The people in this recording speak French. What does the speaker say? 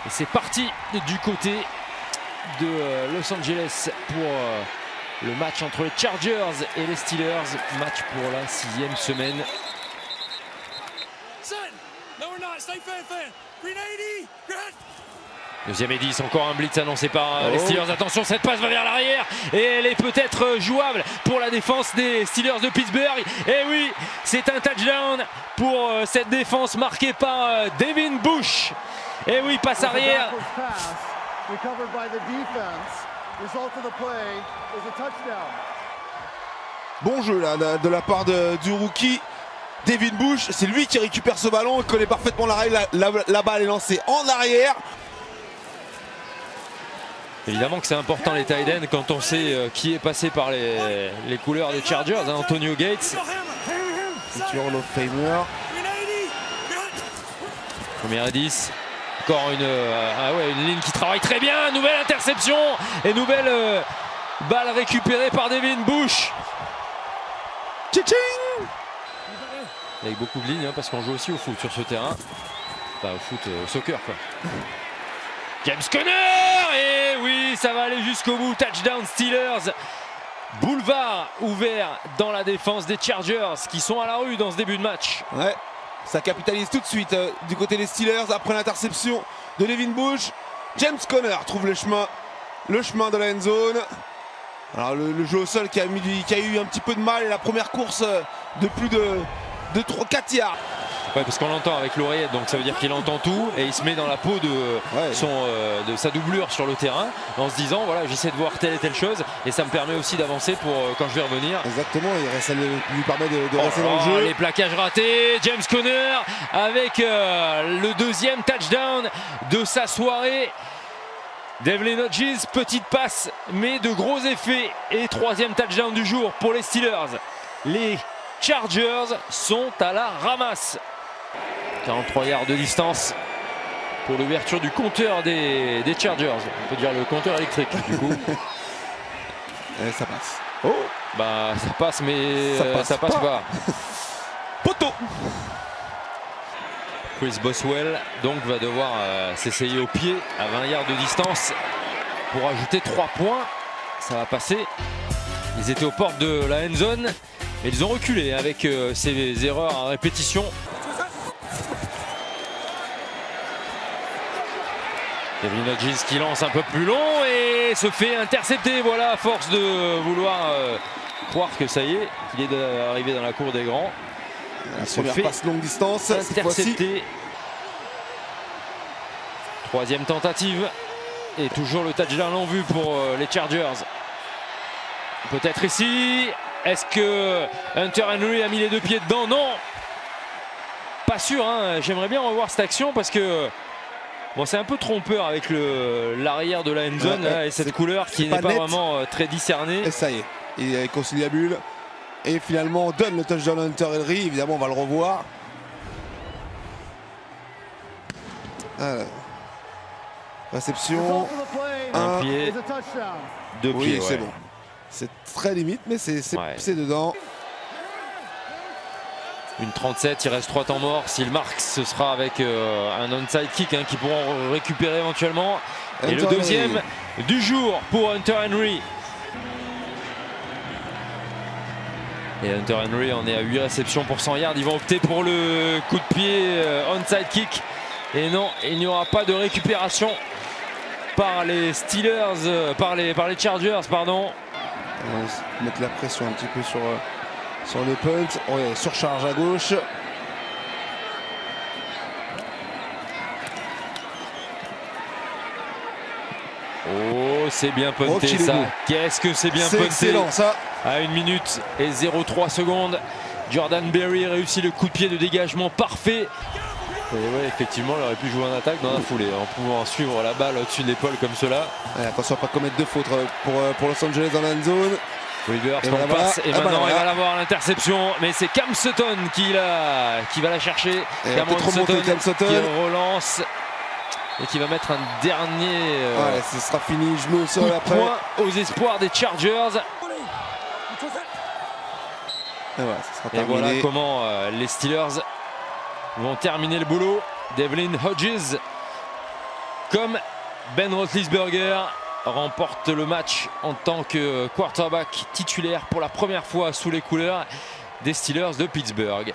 Et c'est parti du côté de Los Angeles pour le match entre les Chargers et les Steelers. Match pour la 6e semaine. Deuxième et 10, encore un blitz annoncé par les Steelers. Attention, cette passe va vers l'arrière et elle est peut-être jouable pour la défense des Steelers de Pittsburgh. Et oui, c'est un touchdown pour cette défense marquée par Devin Bush. Et oui, passe arrière. Bon jeu là de la part du rookie Devin Bush. C'est lui qui récupère ce ballon. Il connaît parfaitement la règle. La balle est lancée en arrière. Évidemment que c'est important les tight ends quand on sait qui est passé par les couleurs des Chargers, hein, Antonio Gates. Futur Hall of Famer. Première et 10. Encore une ligne qui travaille très bien. Nouvelle interception et nouvelle balle récupérée par Devin Bush. Tching! Avec beaucoup de lignes, hein, parce qu'on joue aussi au foot sur ce terrain. Enfin, au foot, au soccer quoi. James Conner! Et oui, ça va aller jusqu'au bout. Touchdown Steelers. Boulevard ouvert dans la défense des Chargers qui sont à la rue dans ce début de match. Ouais, ça capitalise tout de suite du côté des Steelers après l'interception de Devin Bush. James Conner trouve le chemin de la end zone. Alors le jeu au sol qui a eu un petit peu de mal et la première course de plus de 4 yards. Ouais, parce qu'on l'entend avec l'oreillette, donc ça veut dire qu'il entend tout et il se met dans la peau de sa doublure sur le terrain en se disant voilà, j'essaie de voir telle et telle chose et ça me permet aussi d'avancer pour quand je vais revenir. Exactement, ça lui permet de rester dans le jeu. Les plaquages ratés, James Conner avec le deuxième touchdown de sa soirée. Devlin Hodges, petite passe mais de gros effets et troisième touchdown du jour pour les Steelers. Les Chargers sont à la ramasse. 43 yards de distance pour l'ouverture du compteur des Chargers. On peut dire le compteur électrique du coup. Et ça passe. Oh, bah ça passe mais ça passe pas. Poteau. Chris Boswell donc va devoir s'essayer au pied à 20 yards de distance pour ajouter 3 points. Ça va passer. Ils étaient aux portes de la end zone. Mais ils ont reculé avec ces erreurs à répétition. Devlin Hodges qui lance un peu plus long et se fait intercepter. Voilà, à force de vouloir croire que ça y est, qu'il est arrivé dans la cour des grands. La première passe longue distance. Intercepté. Troisième tentative. Et toujours le touchdown en vue pour les Chargers. Peut-être ici. Est-ce que Hunter Henry a mis les deux pieds dedans? Non. Pas sûr, hein. J'aimerais bien revoir cette action parce que bon, c'est un peu trompeur avec l'arrière de la end zone là, et cette couleur qui n'est pas vraiment très discernée. Et ça y est, il est conciliabule. Et finalement, on donne le touchdown à Hunter Henry. Évidemment, on va le revoir. Alors. Réception. Un pied. Deux pieds. Oui, c'est bon. C'est très limite, mais c'est dedans. Une 37, il reste 3 temps morts. S'il marque, ce sera avec un onside kick qui pourront récupérer éventuellement. Et le deuxième du jour pour Hunter Henry. Et Hunter Henry en est à 8 réceptions pour 100 yards. Ils vont opter pour le coup de pied onside kick. Et non, il n'y aura pas de récupération par les Steelers, par les Chargers, pardon. On va mettre la pression un petit peu sur le punt. Ouais, surcharge à gauche. Oh, c'est bien punté ça. Qu'est-ce que c'est bien punté. C'est excellent ça. À 1 minute et 0,3 secondes. Jordan Berry réussit le coup de pied de dégagement parfait. Et ouais, effectivement, il aurait pu jouer en attaque dans la foulée en pouvant suivre la balle au-dessus de l'épaule comme cela. Ouais, attention à ne pas commettre de fautes pour Los Angeles dans la zone. Rivers passe et maintenant il va l'avoir l'interception, mais c'est Cam Sutton qui va la chercher. Cam Sutton qui relance et qui va mettre un dernier ouais, ce sera fini, genou au sol après. Point aux espoirs des Chargers. Et voilà, ça sera terminé. Et voilà comment les Steelers vont terminer le boulot. Devlin Hodges comme Ben Roethlisberger remporte le match en tant que quarterback titulaire pour la première fois sous les couleurs des Steelers de Pittsburgh.